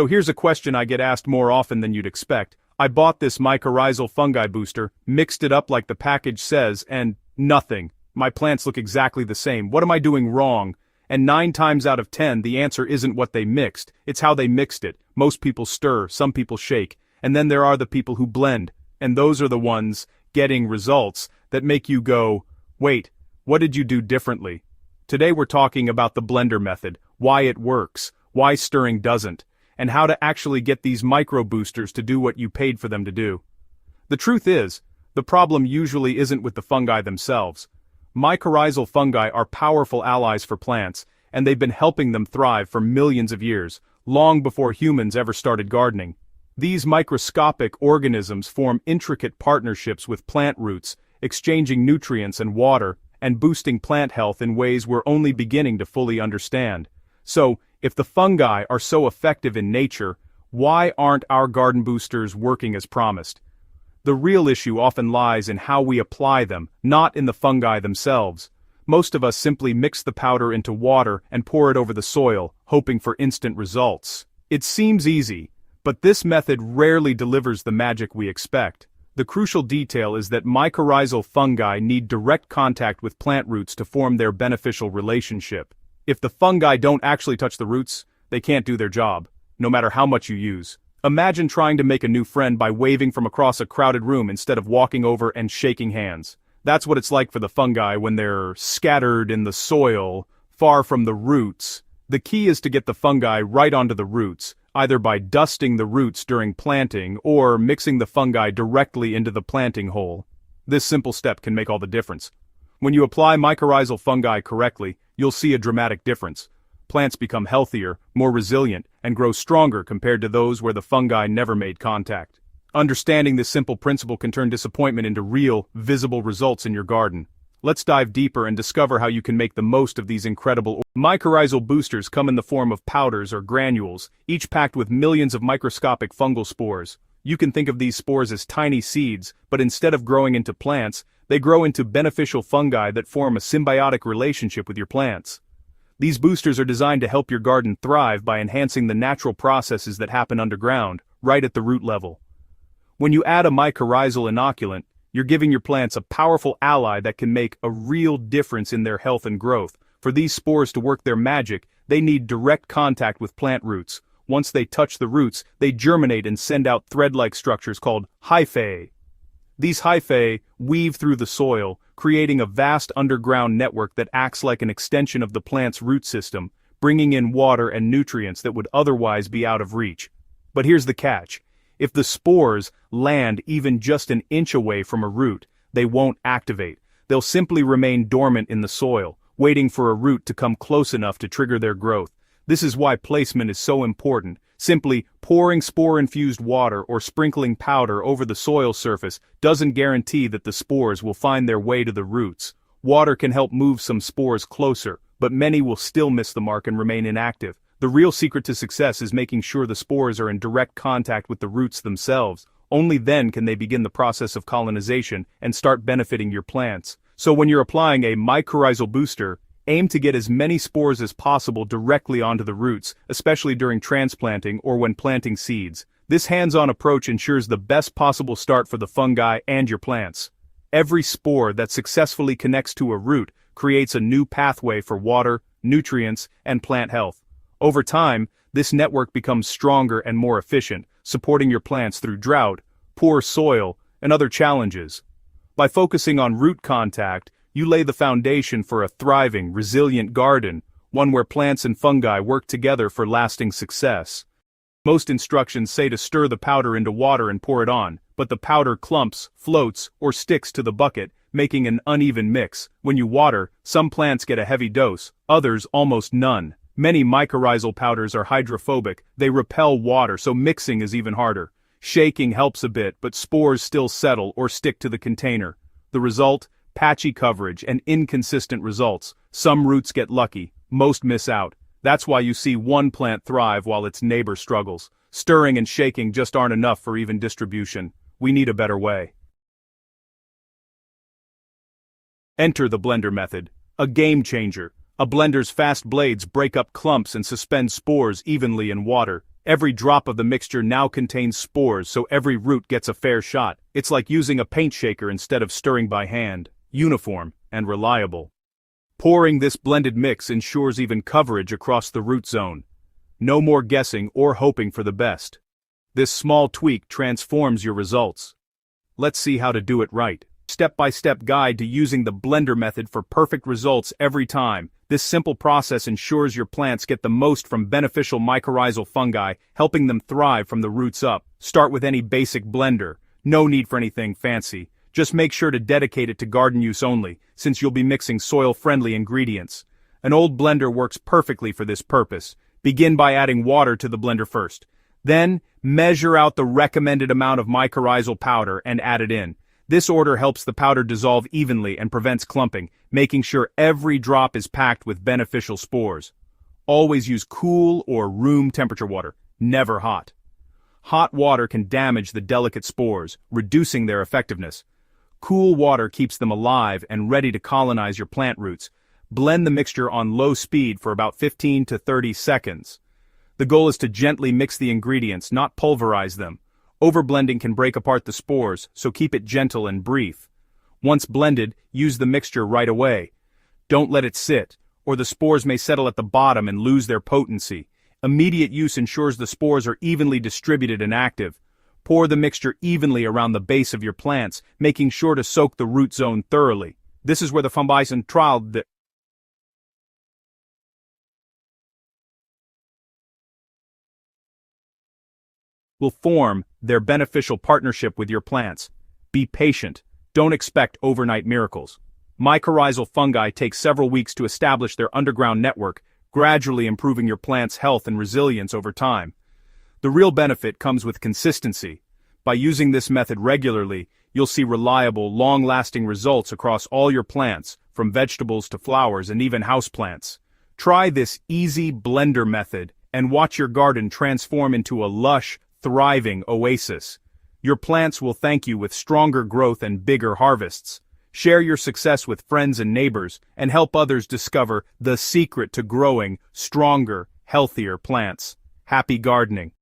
So here's a question I get asked more often than you'd expect. I bought this mycorrhizal fungi booster, mixed it up like the package says, and nothing. My plants look exactly the same. What am I doing wrong? And 9 times out of 10, the answer isn't what they mixed, it's how they mixed it. Most people stir, some people shake, and then there are the people who blend, and those are the ones getting results that make you go, wait, what did you do differently? Today we're talking about the blender method, why it works, why stirring doesn't, and how to actually get these micro boosters to do what you paid for them to do. The truth is, the problem usually isn't with the fungi themselves. Mycorrhizal fungi are powerful allies for plants, and they've been helping them thrive for millions of years, long before humans ever started gardening. These microscopic organisms form intricate partnerships with plant roots, exchanging nutrients and water, and boosting plant health in ways we're only beginning to fully understand. So, if the fungi are so effective in nature, why aren't our garden boosters working as promised? The real issue often lies in how we apply them, not in the fungi themselves. Most of us simply mix the powder into water and pour it over the soil, hoping for instant results. It seems easy, but this method rarely delivers the magic we expect. The crucial detail is that mycorrhizal fungi need direct contact with plant roots to form their beneficial relationship. If the fungi don't actually touch the roots, they can't do their job, no matter how much you use. Imagine trying to make a new friend by waving from across a crowded room instead of walking over and shaking hands. That's what it's like for the fungi when they're scattered in the soil, far from the roots. The key is to get the fungi right onto the roots, either by dusting the roots during planting or mixing the fungi directly into the planting hole. This simple step can make all the difference. When you apply mycorrhizal fungi correctly, you'll see a dramatic difference. Plants become healthier, more resilient, and grow stronger compared to those where the fungi never made contact. Understanding this simple principle can turn disappointment into real, visible results in your garden. Let's dive deeper and discover how you can make the most of these incredible mycorrhizal boosters. Come in the form of powders or granules, each packed with millions of microscopic fungal spores. You can think of these spores as tiny seeds, but instead of growing into plants, they grow into beneficial fungi that form a symbiotic relationship with your plants. These boosters are designed to help your garden thrive by enhancing the natural processes that happen underground, right at the root level. When you add a mycorrhizal inoculant, you're giving your plants a powerful ally that can make a real difference in their health and growth. For these spores to work their magic, they need direct contact with plant roots. Once they touch the roots, they germinate and send out thread-like structures called hyphae. These hyphae weave through the soil, creating a vast underground network that acts like an extension of the plant's root system, bringing in water and nutrients that would otherwise be out of reach. But here's the catch. If the spores land even just an inch away from a root, they won't activate. They'll simply remain dormant in the soil, waiting for a root to come close enough to trigger their growth. This is why placement is so important. Simply pouring spore-infused water or sprinkling powder over the soil surface doesn't guarantee that the spores will find their way to the roots. Water can help move some spores closer, but many will still miss the mark and remain inactive. The real secret to success is making sure the spores are in direct contact with the roots themselves. Only then can they begin the process of colonization and start benefiting your plants. So when you're applying a mycorrhizal booster, aim to get as many spores as possible directly onto the roots, especially during transplanting or when planting seeds. This hands-on approach ensures the best possible start for the fungi and your plants. Every spore that successfully connects to a root creates a new pathway for water, nutrients, and plant health. Over time, this network becomes stronger and more efficient, supporting your plants through drought, poor soil, and other challenges. By focusing on root contact, you lay the foundation for a thriving, resilient garden, one where plants and fungi work together for lasting success. Most instructions say to stir the powder into water and pour it on, but the powder clumps, floats, or sticks to the bucket, making an uneven mix. When you water, some plants get a heavy dose, others almost none. Many mycorrhizal powders are hydrophobic, they repel water, so mixing is even harder. Shaking helps a bit, but spores still settle or stick to the container. The result? Patchy coverage and inconsistent results. Some roots get lucky, most miss out. That's why you see one plant thrive while its neighbor struggles. Stirring and shaking just aren't enough for even distribution. We need a better way. Enter the blender method. A game changer. A blender's fast blades break up clumps and suspend spores evenly in water. Every drop of the mixture now contains spores, so every root gets a fair shot. It's like using a paint shaker instead of stirring by hand. Uniform and reliable. Pouring this blended mix ensures even coverage across the root zone. No more guessing or hoping for the best. This small tweak transforms your results. Let's see how to do it right. Step-by-step guide to using the blender method for perfect results every time. This simple process ensures your plants get the most from beneficial mycorrhizal fungi, helping them thrive from the roots up. Start with any basic blender. No need for anything fancy. Just make sure to dedicate it to garden use only, since you'll be mixing soil-friendly ingredients. An old blender works perfectly for this purpose. Begin by adding water to the blender first. Then, measure out the recommended amount of mycorrhizal powder and add it in. This order helps the powder dissolve evenly and prevents clumping, making sure every drop is packed with beneficial spores. Always use cool or room temperature water, never hot. Hot water can damage the delicate spores, reducing their effectiveness. Cool water keeps them alive and ready to colonize your plant roots. Blend the mixture on low speed for about 15 to 30 seconds. The goal is to gently mix the ingredients, not pulverize them. Overblending can break apart the spores, so keep it gentle and brief. Once blended, use the mixture right away. Don't let it sit, or the spores may settle at the bottom and lose their potency. Immediate use ensures the spores are evenly distributed and active. Pour the mixture evenly around the base of your plants, making sure to soak the root zone thoroughly. This is where the fungicide trial will form their beneficial partnership with your plants. Be patient. Don't expect overnight miracles. Mycorrhizal fungi take several weeks to establish their underground network, gradually improving your plant's health and resilience over time. The real benefit comes with consistency. By using this method regularly, you'll see reliable, long-lasting results across all your plants, from vegetables to flowers and even houseplants. Try this easy blender method and watch your garden transform into a lush, thriving oasis. Your plants will thank you with stronger growth and bigger harvests. Share your success with friends and neighbors, and help others discover the secret to growing stronger, healthier plants. Happy gardening.